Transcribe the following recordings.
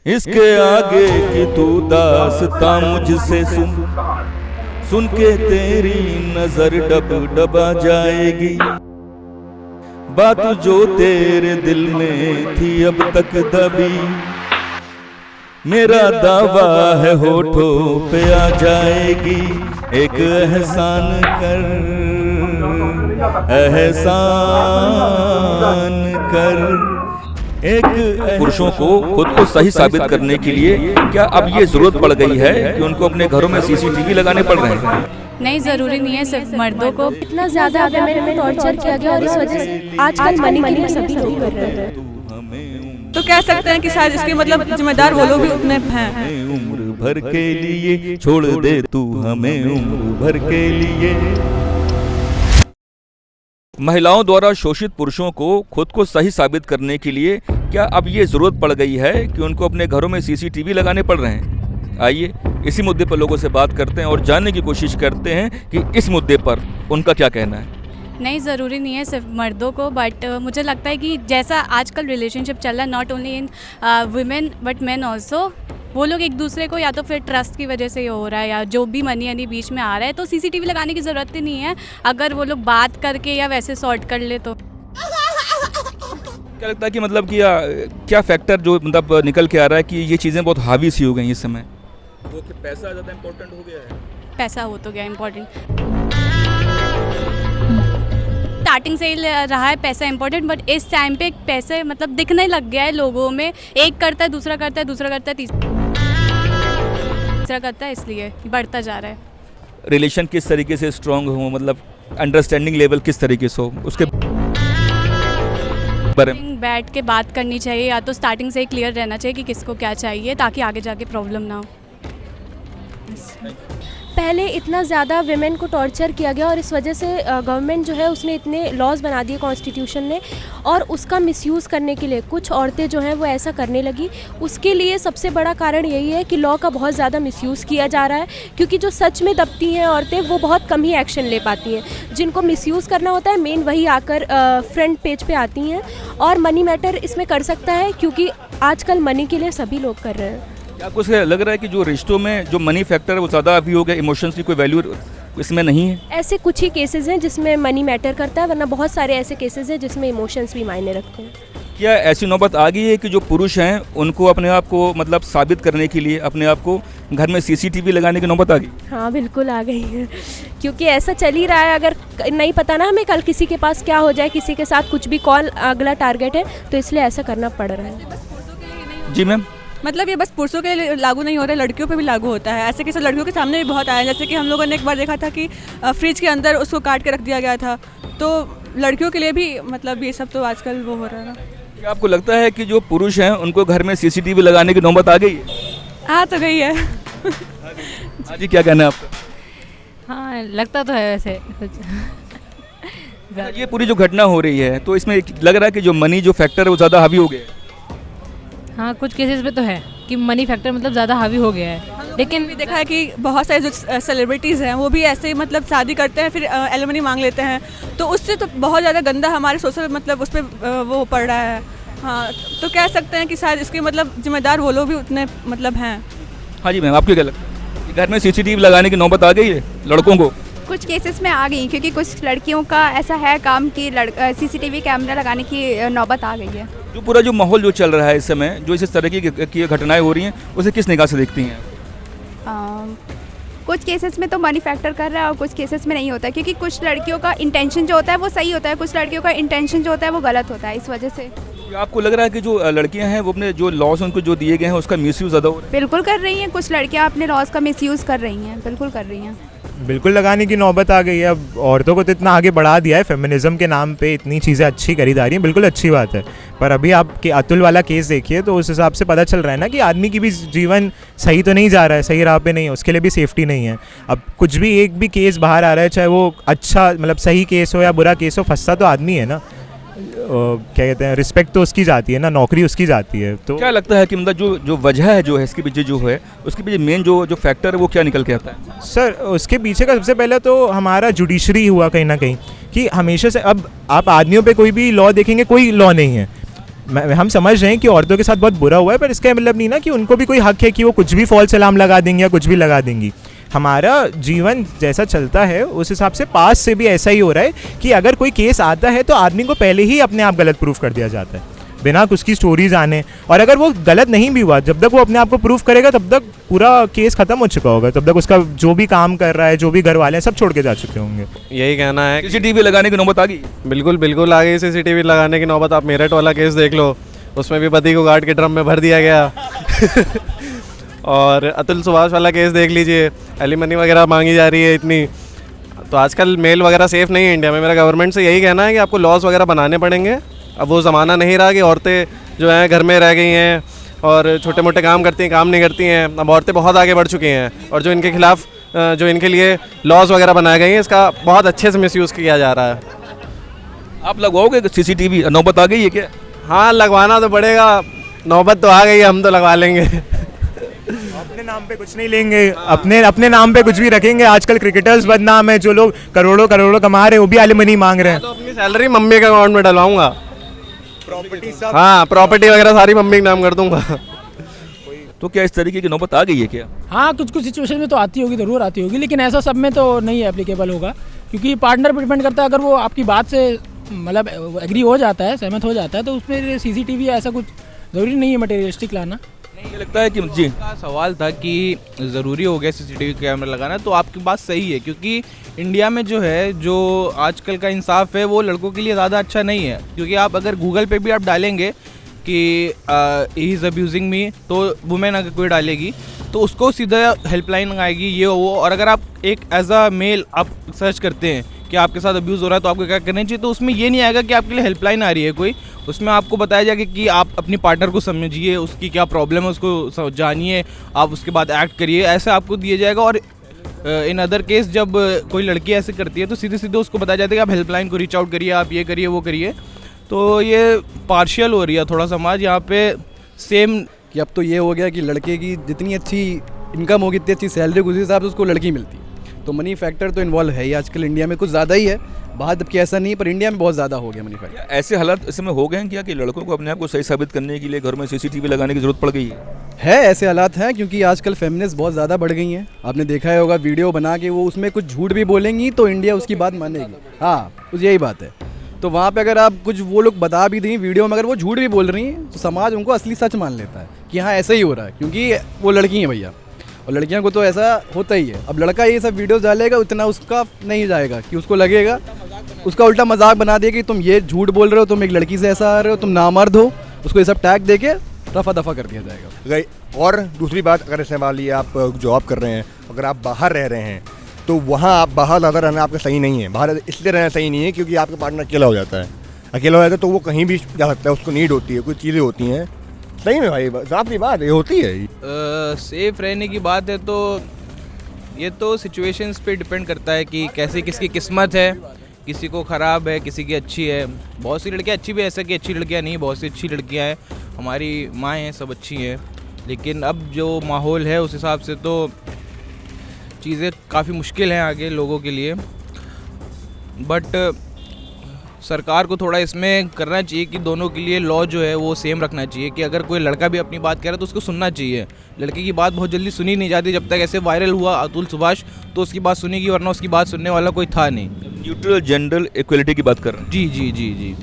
इसके आगे की तू दास्तां मुझसे सुन के तेरी नजर डब डबा जाएगी। बात जो तेरे दिल में थी अब तक दबी, मेरा दावा है होठों पे आ जाएगी। एक एहसान कर, एहसान कर। पुरुषों को खुद को सही साबित करने के लिए क्या अब ये जरूरत पड़ गई है कि उनको अपने घरों में सीसीटीवी लगाने पड़ रहे हैं? नहीं, जरूरी नहीं है सिर्फ मर्दों को। इतना ज्यादा वुमेन को टॉर्चर किया गया और इस वजह से आजकल मनी के लिए सभी लोग कर रहे हैं। तो कह सकते हैं कि शायद इसके मतलब जिम्मेदार वो लोग भी उतने हैं। उम्र भर के लिए छोड़ दे तू हमें, उम्र भर के लिए। महिलाओं द्वारा शोषित पुरुषों को खुद को सही साबित करने के लिए क्या अब ये जरूरत पड़ गई है कि उनको अपने घरों में सीसीटीवी लगाने पड़ रहे हैं? आइए इसी मुद्दे पर लोगों से बात करते हैं और जानने की कोशिश करते हैं कि इस मुद्दे पर उनका क्या कहना है। नहीं, ज़रूरी नहीं है सिर्फ मर्दों को, बट मुझे लगता है कि जैसा आजकल रिलेशनशिप चल रहा है, not only in women but main also, वो लोग एक दूसरे को या तो फिर ट्रस्ट की वजह से ये हो रहा है या जो भी मनी बीच में आ रहा है, तो सीसीटीवी लगाने की ज़रूरत ही नहीं है अगर वो लोग बात करके या वैसे सॉर्ट कर ले तो। क्या लगता है कि मतलब कि क्या फैक्टर जो मतलब निकल के आ रहा है कि ये चीज़ें बहुत हावी सी हो गई इस समय? वो कि पैसा ज़्यादा इम्पोर्टेंट हो गया है। पैसा हो तो गया इम्पोर्टेंट, स्टार्टिंग से ही रहा है पैसा इम्पोर्टेंट, बट इस टाइम पे पैसे मतलब दिखने लग गया है लोगों में। एक करता है, दूसरा करता है, दूसरा करता है, तीसरा करता है, इसलिए बढ़ता जा रहा है। रिलेशन किस तरीके से स्ट्रांग हो, मतलब अंडरस्टैंडिंग लेवल किस तरीके से हो, उसके बारे में बैठ के बात करनी चाहिए, या तो स्टार्टिंग से ही क्लियर रहना चाहिए कि किसको क्या चाहिए, ताकि आगे जाके प्रॉब्लम ना हो। पहले इतना ज़्यादा वुमेन को टॉर्चर किया गया और इस वजह से गवर्नमेंट जो है उसने इतने लॉज बना दिए कॉन्स्टिट्यूशन ने, और उसका मिसयूज़ करने के लिए कुछ औरतें जो हैं वो ऐसा करने लगी। उसके लिए सबसे बड़ा कारण यही है कि लॉ का बहुत ज़्यादा मिसयूज़ किया जा रहा है, क्योंकि जो सच में दबती हैं औरतें वो बहुत कम ही एक्शन ले पाती हैं। जिनको मिसयूज़ करना होता है मेन वही आकर फ्रंट पेज पे आती हैं, और मनी मैटर इसमें कर सकता है, क्योंकि आजकल मनी के लिए सभी लोग कर रहे हैं। क्या आपको लग रहा है कि जो रिश्तों में जो मनी फैक्टर है वो ज़्यादा अभी हो गया, इमोशंस की कोई वैल्यू इसमें नहीं है? ऐसे कुछ ही केसेस हैं जिसमें मनी मैटर करता है, वरना बहुत सारे ऐसे केसेस हैं जिसमें इमोशंस भी मायने रखते हैं। क्या ऐसी नौबत आ गई है कि जो पुरुष हैं उनको अपने आप को मतलब साबित करने के लिए अपने आप को घर में सीसीटीवी लगाने की नौबत आ गई? हाँ बिल्कुल आ गई है, क्योंकि ऐसा चल ही रहा है। अगर नहीं पता ना हमें कल किसी के पास क्या हो जाए, किसी के साथ कुछ भी कॉल अगला टारगेट है, तो इसलिए ऐसा करना पड़ रहा है। जी मैम, मतलब ये बस पुरुषों के लिए लागू नहीं हो रहा है, लड़कियों पे भी लागू होता है। ऐसे केस लड़कियों के सामने भी बहुत आया है। जैसे कि हम लोगों ने एक बार देखा था कि फ्रिज के अंदर उसको काट के रख दिया गया था, तो लड़कियों के लिए भी मतलब ये सब तो आजकल वो हो रहा है ना। क्या आपको लगता है कि जो पुरुष हैं उनको घर में सीसीटीवी लगाने की नौबत आ गई है? हाँ तो गई है। हाँ जी, क्या कहना है आपका? हाँ लगता तो है वैसे कुछ। ये पूरी जो घटना हो रही है तो इसमें लग रहा है कि जो मनी जो फैक्टर है वो ज़्यादा हावी हो गया है। हाँ कुछ केसेस में तो है कि मनी फैक्टर मतलब ज़्यादा हावी हो गया है, लेकिन भी देखा है कि बहुत सारे जो सेलिब्रिटीज़ हैं वो भी ऐसे ही मतलब शादी करते हैं, फिर एलिमनी मांग लेते हैं, तो उससे तो बहुत ज़्यादा गंदा हमारे सोशल मतलब उस पर वो पड़ रहा है। हाँ तो कह सकते हैं कि शायद इसके मतलब जिम्मेदार वो लोग भी उतने मतलब हैं। हाँ जी मैम, आपको क्या लगता है घर में सीसीटीवी लगाने की नौबत आ गई है लड़कों को? कुछ केसेस में आ गई, क्योंकि कुछ लड़कियों का ऐसा है काम कि सीसीटीवी कैमरा लगाने की नौबत आ गई है। जो पूरा जो माहौल जो चल रहा है इस समय, जो इस तरह की घटनाएं हो रही हैं, उसे किस निगाह से देखती हैं? कुछ केसेस में तो मनी फैक्टर कर रहा है और कुछ केसेस में नहीं होता है, क्योंकि कुछ लड़कियों का इंटेंशन जो होता है वो सही होता है, कुछ लड़कियों का इंटेंशन जो होता है वो गलत होता है, इस वजह से। आपको लग रहा है कि जो लड़कियां हैं वो अपने जो लॉज उनको जो दिए गए हैं उसका मिसयूज ज़्यादा हो रहा है? बिल्कुल कर रही हैं, कुछ लड़कियां अपने लॉज का मिसयूज़ कर रही हैं, बिल्कुल कर रही हैं। बिल्कुल लगाने की नौबत आ गई है। अब औरतों को तो इतना आगे बढ़ा दिया है, फेमिनिज्म के नाम पे इतनी चीज़ें अच्छी करी जा रही हैं, बिल्कुल अच्छी बात है। पर अभी आप कि अतुल वाला केस देखिए तो उस हिसाब से पता चल रहा है ना कि आदमी की भी जीवन सही तो नहीं जा रहा है, सही राह पे नहीं है, उसके लिए भी सेफ्टी नहीं है। अब कुछ भी एक भी केस बाहर आ रहा है, चाहे वो अच्छा मतलब सही केस हो या बुरा केस हो, फंसता तो आदमी है ना। क्या कहते हैं, रिस्पेक्ट तो उसकी जाती है ना, नौकरी उसकी जाती है। तो क्या लगता है कि मतलब जो वजह है जो है इसके पीछे जो है उसके पीछे मेन जो फैक्टर है वो क्या निकल के आता है? सर उसके पीछे का सबसे पहले तो हमारा जुडिशरी हुआ कहीं ना कहीं, कि हमेशा से अब आप आदमियों पे कोई भी लॉ देखेंगे, कोई लॉ नहीं है। हम समझ रहे हैं कि औरतों के साथ बहुत बुरा हुआ है, पर इसका मतलब नहीं ना कि उनको भी कोई हक है कि वो कुछ भी फॉल्स अलार्म लगा देंगे या कुछ भी लगा देंगी। हमारा जीवन जैसा चलता है उस हिसाब से पास से भी ऐसा ही हो रहा है कि अगर कोई केस आता है तो आदमी को पहले ही अपने आप गलत प्रूफ कर दिया जाता है बिना कुछ की स्टोरीज आने, और अगर वो गलत नहीं भी हुआ, जब तक वो अपने आप को प्रूफ करेगा तब तक पूरा केस खत्म हो चुका होगा, तब तक उसका जो भी काम कर रहा है, जो भी घर वाले हैं, सब छोड़ के जा चुके होंगे। यही कहना है। सीसीटीवी लगाने की नौबत आ गई? बिल्कुल बिल्कुल आ गई सीसीटीवी लगाने की नौबत। आप मेरठ वाला केस देख लो, उसमें भी पति को गार्ड के ड्रम में भर दिया गया और अतुल सुभाष वाला केस देख लीजिए, एलिमनी वगैरह मांगी जा रही है इतनी। तो आजकल मेल वगैरह सेफ़ नहीं है इंडिया में। मेरा गवर्नमेंट से यही कहना है कि आपको लॉस वगैरह बनाने पड़ेंगे। अब वो ज़माना नहीं रहा कि औरतें जो हैं घर में रह गई हैं और छोटे मोटे काम करती हैं, काम नहीं करती हैं। अब औरतें बहुत आगे बढ़ चुकी हैं और जो इनके खिलाफ जो इनके लिए लॉज वगैरह बनाए गए हैं, इसका बहुत अच्छे से मिसयूज़ किया जा रहा है। आप लगवाओगे सीसीटीवी? नौबत आ गई है क्या? हाँ, लगवाना तो पड़ेगा, नौबत तो आ गई है, हम तो लगवा लेंगे। अपने नाम पे कुछ नहीं लेंगे, अपने नाम पे कुछ भी रखेंगे। आजकल क्रिकेटर्स बदनाम है, जो लोग करोड़ों करोड़ों कमा रहे हैं वो भी एलिमनी मांग रहे हैं। तो अपनी सैलरी मम्मी के अकाउंट में डलवाऊंगा, हाँ, प्रॉपर्टी वगैरह सारी मम्मी के नाम कर दूंगा। तो क्या इस तरीके की नौबत आ गई है क्या? हाँ, कुछ कुछ सिचुएशन में तो आती होगी, ज़रूर आती होगी, लेकिन ऐसा सब में तो नहीं एप्लीकेबल होगा, क्योंकि पार्टनर पर डिपेंड करता है। अगर वो आपकी बात से मतलब एग्री हो जाता है, सहमत हो जाता है, तो उसमें सीसीटीवी ऐसा कुछ ज़रूरी नहीं है मटेरियलिस्टिक लाना। मुझे लगता है कि जी का सवाल था कि ज़रूरी हो गया सीसीटीवी कैमरा लगाना, तो आपकी बात सही है, क्योंकि इंडिया में जो है, जो आजकल का इंसाफ है वो लड़कों के लिए ज़्यादा अच्छा नहीं है। क्योंकि आप अगर गूगल पे भी आप डालेंगे कि ही इज़ अब्यूजिंग मी, तो वुमेन अगर कोई डालेगी तो उसको सीधा हेल्पलाइन आएगी, ये वो। और अगर आप एक एज अ मेल आप सर्च करते हैं कि आपके साथ अब्यूज़ हो रहा है तो आपको क्या करना चाहिए, तो उसमें ये नहीं आएगा कि आपके लिए हेल्पलाइन आ रही है कोई। उसमें आपको बताया जाएगा कि आप अपनी पार्टनर को समझिए, उसकी क्या प्रॉब्लम है उसको जानिए, आप उसके बाद एक्ट करिए, ऐसा आपको दिया जाएगा। और इन अदर केस जब कोई लड़की ऐसे करती है तो सीधे सीधे उसको बताया जाता है कि आप हेल्पलाइन को रीच आउट करिए, आप ये करिए वो करिए। तो ये पार्शियल हो रही है थोड़ा समाज यहाँ पे सेम, कि अब तो ये हो गया कि लड़के की जितनी अच्छी इनकम होगी, इतनी अच्छी सैलरी, उसी हिसाब से उसको लड़की मिलती है। तो मनी फैक्टर तो इन्वॉल्व है ही आजकल इंडिया में, कुछ ज़्यादा ही है। बाहर जबकि ऐसा नहीं है, पर इंडिया में बहुत ज़्यादा हो गया मनी फैक्टर। ऐसे हालात इसमें हो गए हैं क्या कि लड़कों को अपने आप को सही साबित करने के लिए घर में सीसीटीवी लगाने की जरूरत पड़ गई है? ऐसे हालात हैं, क्योंकि आजकल फेमिनिस्ट बहुत ज़्यादा बढ़ गई हैं। आपने देखा ही होगा, वीडियो बना के वो उसमें कुछ झूठ भी बोलेंगी तो इंडिया उसकी बात मानेगी। हाँ, कुछ यही बात है। तो वहाँ पे अगर आप कुछ वो लोग बता भी दें वीडियो में, अगर वो झूठ भी बोल रही हैं तो समाज उनको असली सच मान लेता है कि हाँ ऐसा ही हो रहा है, क्योंकि वो लड़की हैं भैया, और लड़कियों को तो ऐसा होता ही है। अब लड़का ये सब वीडियोस डालेगा, उतना उसका नहीं जाएगा कि उसको लगेगा, उसका उल्टा मजाक बना दिया कि तुम ये झूठ बोल रहे हो, तुम एक लड़की से ऐसा आ रहे हो, तुम नामर्द हो, उसको ये सब टैग दे के रफा दफा कर दिया जाएगा। और दूसरी बात, अगर ऐसे मान लीजिए आप जॉब कर रहे हैं, अगर आप बाहर रह रहे हैं तो वहाँ आप बाहर ज़्यादा रहना आपका सही नहीं है। बाहर इसलिए रहना सही नहीं है क्योंकि आपका पार्टनर अकेला हो जाता है। अकेला हो जाता है तो वो कहीं भी जा सकता है, उसको नीड होती है, कुछ चीज़ें होती हैं। सही में भाई, साफ सी बात ये होती है। सेफ रहने की बात है तो ये तो सिचुएशंस पे डिपेंड करता है कि कैसे किसकी किस्मत है, किसी को ख़राब है, किसी की अच्छी है। बहुत सी लड़कियाँ अच्छी भी, ऐसा कि अच्छी लड़कियाँ नहीं, बहुत सी अच्छी लड़कियाँ हैं, हमारी माँ हैं, सब अच्छी हैं। लेकिन अब जो माहौल है उस हिसाब से तो चीज़ें काफ़ी मुश्किल हैं आगे लोगों के लिए। बट सरकार को थोड़ा इसमें करना चाहिए कि दोनों के लिए लॉ जो है वो सेम रखना चाहिए, कि अगर कोई लड़का भी अपनी बात कह रहा है तो उसको सुनना चाहिए। लड़के की बात बहुत जल्दी सुनी नहीं जाती। जब तक ऐसे वायरल हुआ अतुल सुभाष तो उसकी बात सुनेगी, वरना उसकी बात सुनने वाला कोई था नहीं। न्यूट्रल जेंडर इक्वलिटी की बात कर रहे हैं? जी जी जी जी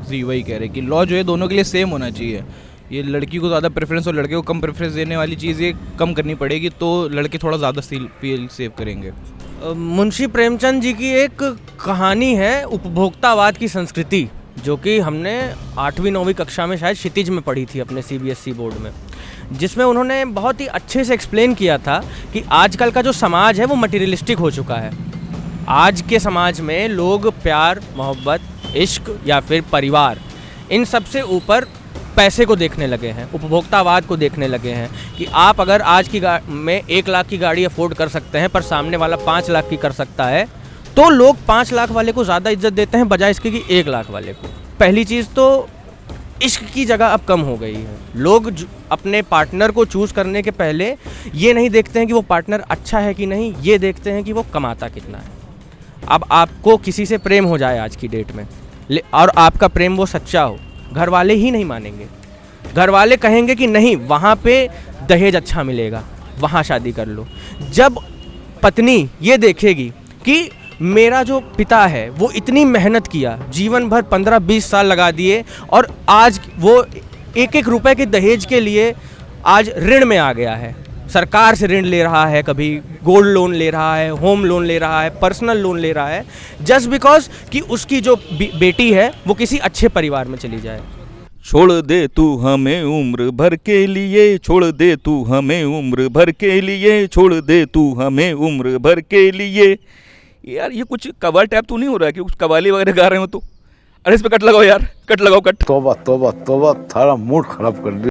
जी वही कह रहे हैं कि लॉ जो है दोनों के लिए सेम होना चाहिए। ये लड़की को ज़्यादा प्रेफरेंस और लड़के को कम प्रेफरेंस देने वाली चीज़ें कम करनी पड़ेगी, तो लड़के थोड़ा ज़्यादा फील सेव करेंगे। मुंशी प्रेमचंद जी की एक कहानी है उपभोक्तावाद की संस्कृति, जो कि हमने 8वीं-9वीं कक्षा में शायद क्षितिज में पढ़ी थी अपने CBSE बोर्ड में, जिसमें उन्होंने बहुत ही अच्छे से एक्सप्लेन किया था कि आजकल का जो समाज है वो मटेरियलिस्टिक हो चुका है। आज के समाज में लोग प्यार, मोहब्बत, इश्क या फिर परिवार, इन सब से ऊपर पैसे को देखने लगे हैं, उपभोक्तावाद को देखने लगे हैं कि आप अगर आज की में 1 लाख की गाड़ी अफोर्ड कर सकते हैं पर सामने वाला 5 लाख की कर सकता है, तो लोग 5 लाख वाले को ज़्यादा इज्जत देते हैं बजाय इसके कि 1 लाख वाले को। पहली चीज़ तो इश्क की जगह अब कम हो गई है। लोग अपने पार्टनर को चूज़ करने के पहले ये नहीं देखते हैं कि वो पार्टनर अच्छा है कि नहीं, ये देखते हैं कि वो कमाता कितना है। अब आपको किसी से प्रेम हो जाए आज की डेट में, और आपका प्रेम वो सच्चा हो, घर वाले ही नहीं मानेंगे। घर वाले कहेंगे कि नहीं, वहाँ पे दहेज अच्छा मिलेगा, वहाँ शादी कर लो। जब पत्नी ये देखेगी कि मेरा जो पिता है वो इतनी मेहनत किया, जीवन भर 15-20 साल लगा दिए, और आज वो एक एक रुपए के दहेज के लिए आज ऋण में आ गया है, सरकार से ऋण ले रहा है, कभी गोल्ड लोन ले रहा है, होम लोन ले रहा है, पर्सनल लोन ले रहा है, जस्ट बिकॉज कि उसकी जो बेटी है वो किसी अच्छे परिवार में चली जाए। छोड़ दे तू हमें उम्र भर के लिए, छोड़ दे तू हमें उम्र भर के लिए, छोड़ दे तू हमें उम्र भर के लिए। यार ये कुछ कव्वाल टैप तो नहीं हो रहा है कि कुछ कव्वाली वगैरह गा रहे हो? तो अरे इस पे कट लगाओ यार, कट लगाओ, कट। तौबा तौबा तौबा, थारा मूड खराब कर दिया।